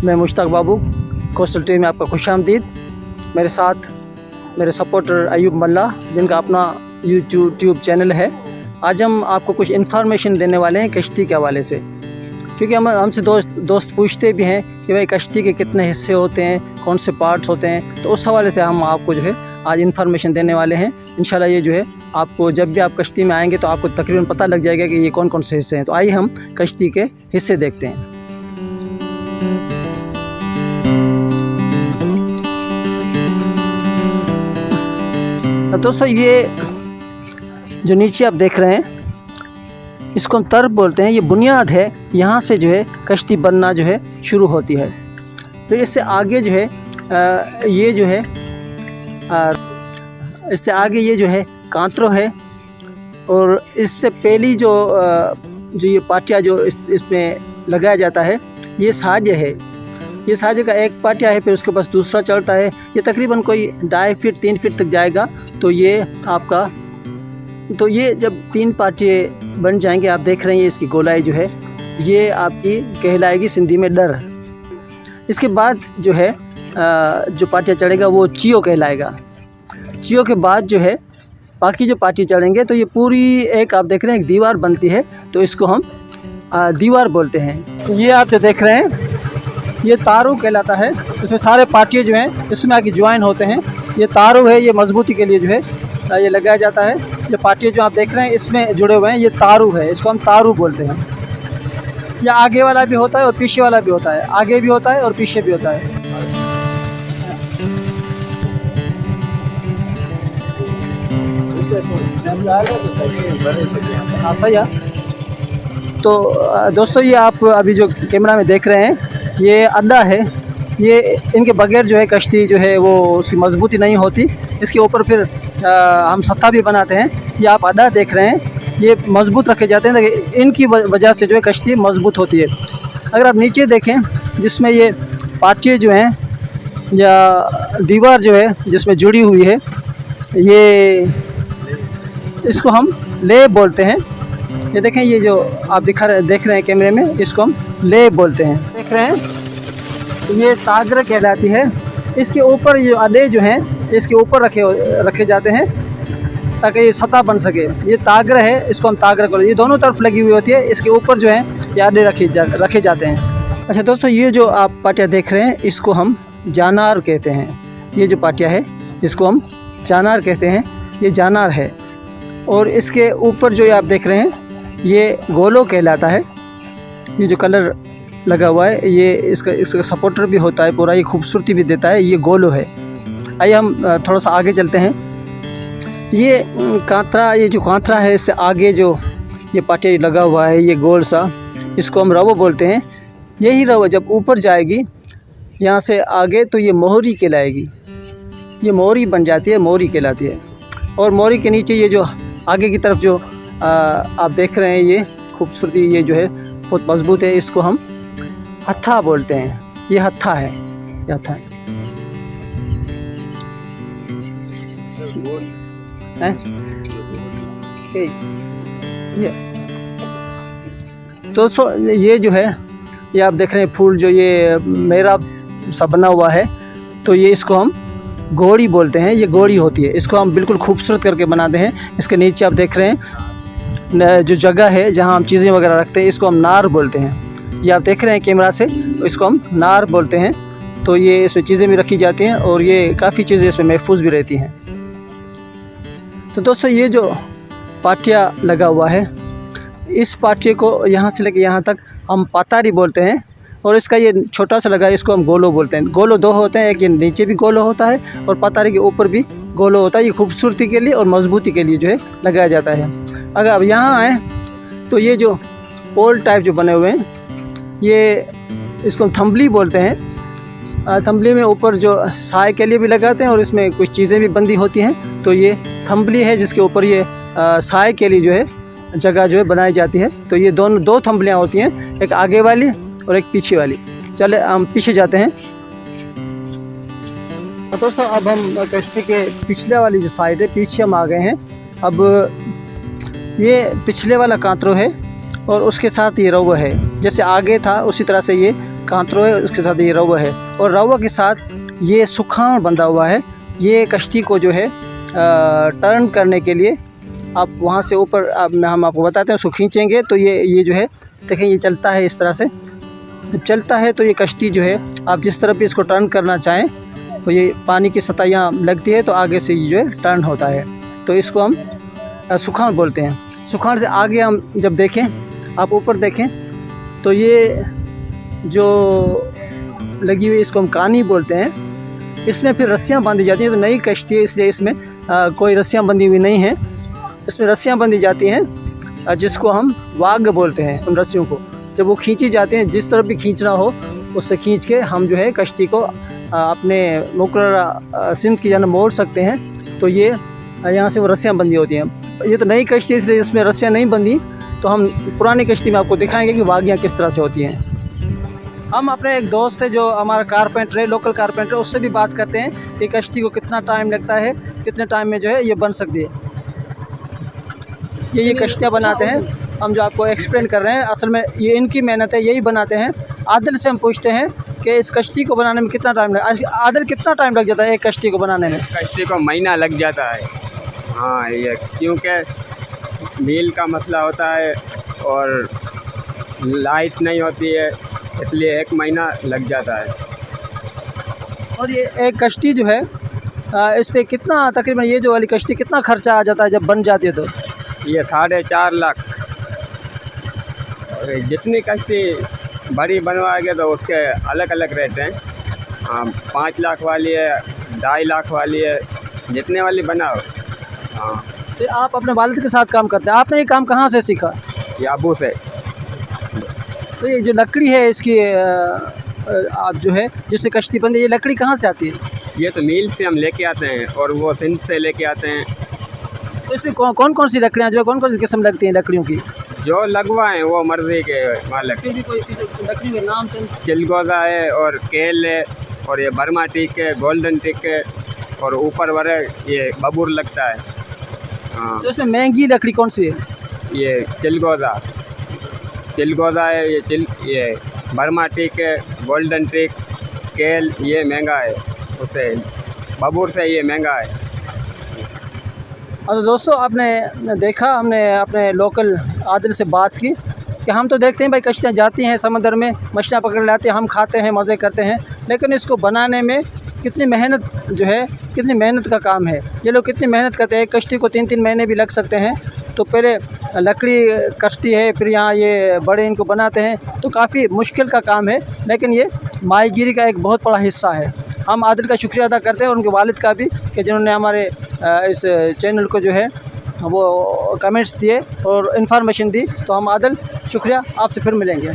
मैं मुश्ताक बाबू, coastal TV में आपका खुशामदीद। मेरे साथ मेरे सपोर्टर अयूब मल्ला, जिनका अपना यूट्यूब चैनल है। आज हम आपको कुछ इन्फॉर्मेशन देने वाले हैं कश्ती के हवाले से, क्योंकि हमसे दोस्त पूछते भी हैं कि भाई कश्ती के कितने हिस्से होते हैं, कौन से पार्ट्स होते हैं। तो उस हवाले से हम आपको जो है आज इन्फॉर्मेशन देने वाले हैं। इंशाल्लाह ये जो है आपको जब भी आप कश्ती में आएंगे तो आपको तकरीबन पता लग जाएगा कि ये कौन कौन से हिस्से हैं। तो आइए हम कश्ती के हिस्से देखते हैं। तो दोस्तों, ये जो नीचे आप देख रहे हैं इसको हम तरब बोलते हैं। ये बुनियाद है, यहाँ से जो है कश्ती बनना जो है शुरू होती है। फिर इससे आगे जो है ये जो है इससे आगे ये जो है कांतरो है, और इससे पहली जो ये पाटिया जो इसमें लगाया जाता है ये साजे है। ये साजे का एक पाटिया है, फिर उसके पास दूसरा चलता है। ये तकरीबन कोई 2.5 फीट 3 फीट तक जाएगा। तो ये आपका ये जब 3 पाटिये बन जाएंगे, आप देख रहे हैं इसकी गोलाई जो है ये आपकी कहलाएगी सिंधी में डर। इसके बाद जो है जो पाटिया चढ़ेगा वो चियो कहलाएगा। चियो के बाद जो है बाकी जो पाटिये चढ़ेंगे तो ये पूरी एक आप देख रहे हैं एक दीवार बनती है, तो इसको हम दीवार बोलते हैं। तो ये आप जो देख रहे हैं ये तारू कहलाता है। इसमें सारे पाटिये जो हैं इसमें आके ज्वाइन होते हैं। ये तारू है, ये मजबूती के लिए जो है ये लगाया जाता है। ये पाटिये जो आप देख रहे हैं इसमें जुड़े हुए हैं, ये तारू है, इसको हम तारू बोलते हैं। या आगे वाला भी होता है और पीछे वाला भी होता है, आगे भी होता है और पीछे भी होता है। हाँ सही है। तो दोस्तों, ये आप अभी जो कैमरा में देख रहे हैं ये अड्डा है। ये इनके बगैर जो है कश्ती जो है वो उसकी मजबूती नहीं होती। इसके ऊपर फिर हम सत्ता भी बनाते हैं। ये आप अड्डा देख रहे हैं, ये मजबूत रखे जाते हैं ताकि इनकी वजह से जो है कश्ती मजबूत होती है। अगर आप नीचे देखें जिसमें ये पाटिये जो हैं या दीवार जो है जिसमें जुड़ी हुई है, ये इसको हम ले बोलते हैं। ये देखें, ये जो आप देख रहे हैं कैमरे में, इसको हम ले बोलते हैं। देख रहे हैं ये तागर कहलाती है। इसके ऊपर ये अड्डे जो हैं इसके ऊपर रखे जाते हैं ताकि ये सतह बन सके। ये तागर है, इसको हम तागर बोलते हैं। ये दोनों तरफ लगी हुई होती है, इसके ऊपर जो है ये अड्डे रखे जाते हैं। अच्छा दोस्तों, ये जो आप पाटिया देख रहे हैं इसको हम जानार कहते हैं। ये जो पाटिया है इसको हम जानार कहते हैं, ये जानार है। और इसके ऊपर जो ये आप देख रहे हैं ये गोलो कहलाता है। ये जो कलर लगा हुआ है ये इसका सपोर्टर भी होता है, पूरा ये खूबसूरती भी देता है, ये गोलो है। आइए हम थोड़ा सा आगे चलते हैं। ये कांतरा, ये जो कांतरा है इससे आगे जो ये पाटिया लगा हुआ है ये गोल सा, इसको हम रवो बोलते हैं। यही रवो जब ऊपर जाएगी यहाँ से आगे तो ये मोहरी कहलाएगी। ये मोहरी बन जाती है, मोहरी कहलाती है। और मोहरी के नीचे ये जो आगे की तरफ जो आप देख रहे हैं ये खूबसूरती, ये जो है बहुत मजबूत है, इसको हम हत्था बोलते हैं। ये हत्था है, ये हत्था है। ये दोस्तों, ये जो है ये आप देख रहे हैं फूल जो ये मेरा सा बना हुआ है, तो ये इसको हम घोड़ी बोलते हैं। ये घोड़ी होती है, इसको हम बिल्कुल खूबसूरत करके बनाते हैं। इसके नीचे आप देख रहे हैं जो जगह है जहाँ हम चीज़ें वगैरह रखते हैं, इसको हम नार बोलते हैं। ये आप देख रहे हैं कैमरा से, इसको हम नार बोलते हैं। तो ये इसमें चीज़ें भी रखी जाती हैं और ये काफ़ी चीज़ें इसमें महफूज भी रहती हैं। तो दोस्तों, ये जो पाटिया लगा हुआ है इस पाटिये को यहाँ से लेकर यहाँ तक हम पातारी बोलते हैं। और इसका ये छोटा सा लगा है, इसको हम गोलो बोलते हैं। गोलो 2 होते हैं, एक ये नीचे भी गोलो होता है और पातारी के ऊपर भी गोलो होता है। ये खूबसूरती के लिए और मजबूती के लिए जो है लगाया जाता है। अगर अब यहाँ आए तो ये जो पोल टाइप जो बने हुए हैं ये इसको हम थंबली बोलते हैं। थंबली में ऊपर जो साए के लिए भी लगाते हैं और इसमें कुछ चीज़ें भी बंदी होती हैं। तो ये थंबली है जिसके ऊपर ये साए के लिए जो है जगह जो है बनाई जाती है। तो ये दोनों 2 थंबलियाँ होती हैं, एक आगे वाली और एक पीछे वाली। चले हम पीछे जाते हैं। दोस्तों, अब हम कश्ती के पिछले वाली जो साइड है, पीछे हम आ गए हैं। अब ये पिछले वाला कांतरो है, और उसके साथ ये रवा है। जैसे आगे था उसी तरह से ये कांतरो है, उसके साथ ये रवा है और रवा के साथ ये सुखान बंधा हुआ है। ये कश्ती को जो है टर्न करने के लिए आप वहाँ से ऊपर हम आपको बताते हैं, उसको खींचेंगे तो ये जो है देखें ये चलता है इस तरह से। जब चलता है तो ये कश्ती जो है आप जिस तरफ भी इसको टर्न करना चाहें तो ये पानी की सतह यहाँ लगती है तो आगे से ये जो है टर्न होता है। तो इसको हम सुखान बोलते हैं। सुखान से आगे हम जब देखें, आप ऊपर देखें तो ये जो लगी हुई इसको हम कानी बोलते हैं। इसमें फिर रस्सियाँ बांधी जाती हैं। तो नई कश्ती है इसलिए इसमें कोई रस्सियाँ बंधी हुई नहीं हैं। इसमें रस्सियाँ बंधी जाती हैं जिसको हम वाग बोलते हैं। उन रस्सियों को जब वो खींची जाती हैं, जिस तरफ भी खींचना हो उससे खींच के हम जो है कश्ती को अपने मुकर्रर सिमत की जानिब मोड़ सकते हैं। तो ये यहाँ से वो रस्सियाँ बंधी होती हैं। ये तो नई कश्ती है इसलिए इसमें रस्सियाँ नहीं बंधी। तो हम पुरानी कश्ती में आपको दिखाएंगे कि वागियाँ किस तरह से होती हैं। हम अपने एक दोस्त है जो हमारा कारपेंटर है, लोकल कारपेंटर, उससे भी बात करते हैं कि कश्ती को कितना टाइम लगता है, कितने टाइम में जो है ये बन सकती है। ये कश्तियाँ बनाते हैं, हम जो आपको एक्सप्लेन कर रहे हैं असल में ये इनकी मेहनत है, यही बनाते हैं। आदिल से हम पूछते हैं कि इस कश्ती को बनाने में कितना टाइम लगा। आदिल कितना टाइम लग जाता है एक कश्ती को बनाने में? कश्ती को महीना लग जाता है। हाँ, ये क्योंकि मील का मसला होता है और लाइट नहीं होती है, इसलिए 1 महीना लग जाता है। और ये एक कश्ती जो है इस पर कितना तकरीबन ये जो वाली कश्ती कितना खर्चा आ जाता है जब बन जाती है? तो ये 4.5 लाख। और जितनी कश्ती बड़ी बनवाएंगे तो उसके अलग अलग रहते हैं। 5 लाख वाली है, 2.5 लाख वाली है, जितने वाली बनाओ। हाँ। तो आप अपने वालिद के साथ काम करते हैं। आपने ये काम कहाँ से सीखा? ये अबू से। तो ये जो लकड़ी है इसकी आप जो है जिससे कश्ती बनती है, ये लकड़ी कहाँ से आती है? ये तो मील से हम लेके आते हैं और वो सिंध से लेके आते हैं। तो इसमें कौन कौन सी लकड़ियाँ जो है कौन कौन सी किस्म लगती हैं लकड़ियों की? जो लगवाएं वो मर्जी के मालिक। कोई लकड़ी के नाम चिलगोजा है और केल है और ये बर्मा टीक है, गोल्डन टीक है और ऊपर वाले ये बबूर लगता है। हाँ। तो इसमें महंगी लकड़ी कौन सी है? ये चिलगोजा है, ये बर्मा टीक है, गोल्डन टीक, केल ये महंगा है, उससे बबूर से ये महंगा है। तो दोस्तों आपने देखा, हमने अपने लोकल आदिल से बात की कि हम तो देखते हैं भाई कश्तियाँ जाती हैं समंदर में, मछलियाँ पकड़ लाते हैं, हम खाते हैं, मज़े करते हैं, लेकिन इसको बनाने में कितनी मेहनत जो है, कितनी मेहनत का काम है। ये लोग कितनी मेहनत करते हैं। कश्ती को 3-3 महीने भी लग सकते हैं। तो पहले लकड़ी कश्ती है, फिर यहाँ ये बड़े इनको बनाते हैं, तो काफ़ी मुश्किल का काम है, लेकिन ये माहीगीरी का एक बहुत बड़ा हिस्सा है। हम आदिल का शुक्रिया अदा करते हैं और उनके वालिद का भी कि जिन्होंने हमारे इस चैनल को जो है वो कमेंट्स दिए और इन्फॉर्मेशन दी। तो हम आदिल शुक्रिया, आपसे फिर मिलेंगे।